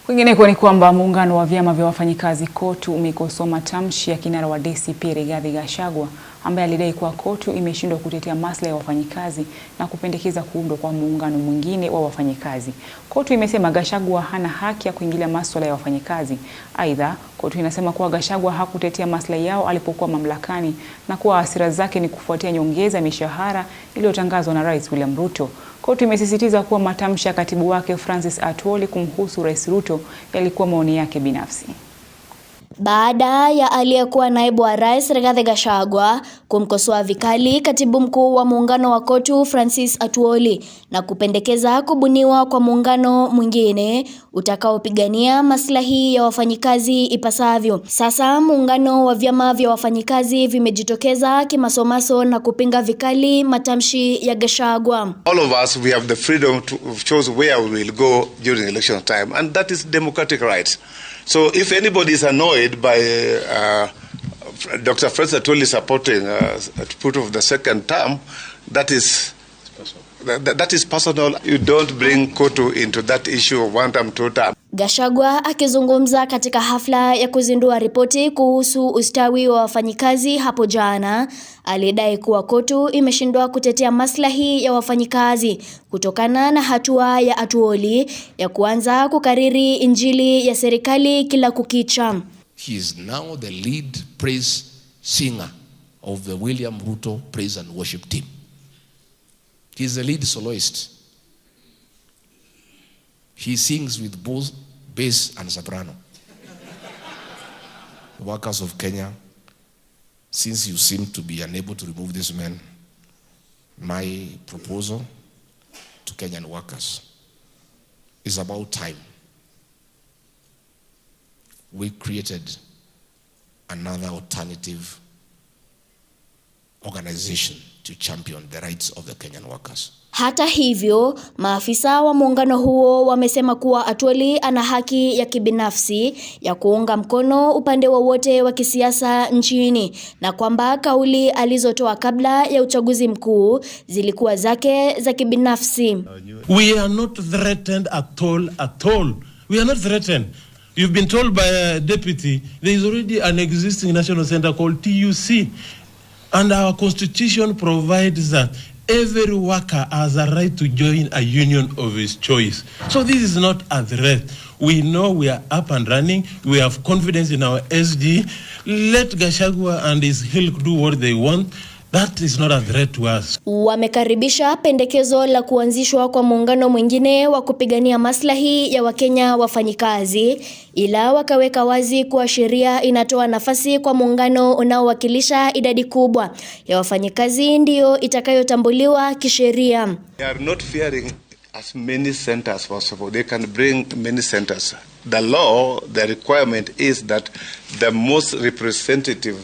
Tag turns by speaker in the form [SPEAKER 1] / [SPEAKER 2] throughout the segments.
[SPEAKER 1] Kwingineko ni kwamba muungano wa vyama vya wafanyikazi KOTU umekosoa matamshi ya kinara wa DCP Rigathi Gachagua ambaye alidai kuwa KOTU imeshindwa kutetea maslahi ya wafanyikazi na kupendekeza kuundwa kwa muungano mwingine wa wafanyikazi. KOTU imesema Gachagua hana haki ya kuingilia masuala ya wafanyikazi. Aidha, KOTU inasema kuwa Gachagua hakutetea maslahi yao alipokuwa mamlakani na kuwa hasira zake ni kufuatia nyongeza ya mishahara iliyotangazwa na Rais William Ruto. KOTU imesisitiza kuwa matamshi ya katibu wake Francis Atwoli kumhusu Rais Ruto yalikuwa maoni yake binafsi.
[SPEAKER 2] Baada ya aliyekuwa naibu wa rais Rigathi Gachagua kumkosoa vikali katibu mkuu wa muungano wa KOTU Francis Atwoli na kupendekeza kubuniwa kwa muungano mwingine utakaopigania maslahi ya wafanyikazi ipasavyo. Sasa muungano wa vyama vya wafanyikazi vimejitokeza kimasomaso na kupinga vikali matamshi ya Gachagua.
[SPEAKER 3] All of us, we have the freedom to choose where we will go during election time, and that is democratic right. So if anybody is annoyed by Dr. Francis Atwoli supporting put of the second term, that is personal. You don't bring KOTU into that issue of one term, two term.
[SPEAKER 2] Gachagua akizungumza katika hafla ya kuzindua ripoti kuhusu ustawi wa wafanyikazi hapo jana, alidai kuwa KOTU imeshindwa kutetea maslahi ya wafanyikazi kutokana na hatua ya Atwoli ya kuanza kukariri injili ya serikali kila kukicha.
[SPEAKER 4] He is now the lead praise singer of the William Ruto praise and worship team. He is the lead soloist. He sings with both bass and soprano. Workers of Kenya, since you seem to be unable to remove this man, my proposal to Kenyan workers is about time we created another alternative organization to champion the rights of the Kenyan workers.
[SPEAKER 2] Hata hivyo, maafisa wa muungano huo wamesema kuwa Atwoli ana haki ya kibinafsi ya kuunga mkono upande wowote wa kisiasa nchini na kwamba kauli alizotoa kabla ya uchaguzi mkuu zilikuwa zake za kibinafsi.
[SPEAKER 5] We are not threatened at all. We are not threatened. You've been told by a deputy there is already an existing national center called TUC, and our constitution provides that every worker has a right to join a union of his choice. So this is not a threat. We know we are up and running. We have confidence in our SD. Let Gachagua and his ilk do what they want. That is not a threat to us.
[SPEAKER 2] Wamekaribisha pendekezo la kuanzishwa kwa muungano mwingine wa kupigania maslahi ya Wakenya wafanyikazi, ila wakaweka wazi kuwa sheria inatoa nafasi kwa muungano unaowakilisha idadi kubwa ya wafanyikazi ndio itakayotambuliwa kisheria.
[SPEAKER 3] They are not fearing as many centers as possible. They can bring many centers. The law, the requirement is that the most representative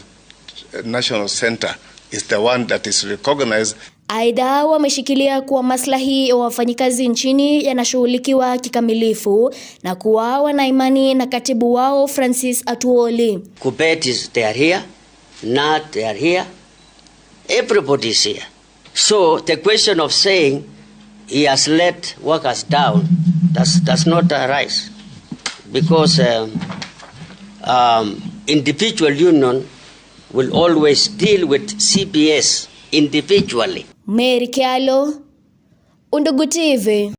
[SPEAKER 3] national center is the one that is recognized.
[SPEAKER 2] Aidha, wameshikilia kuwa maslahi ya wafanyikazi nchini yanashughulikiwa kikamilifu na kuwa wana imani na katibu wao Francis Atwoli.
[SPEAKER 6] Kuppet is they are here, Nat they are here, everybody is here. So the question of saying he has let workers down does not arise, because individual union will always deal with CBS individually.
[SPEAKER 2] Mary Kialo, Undugu TV.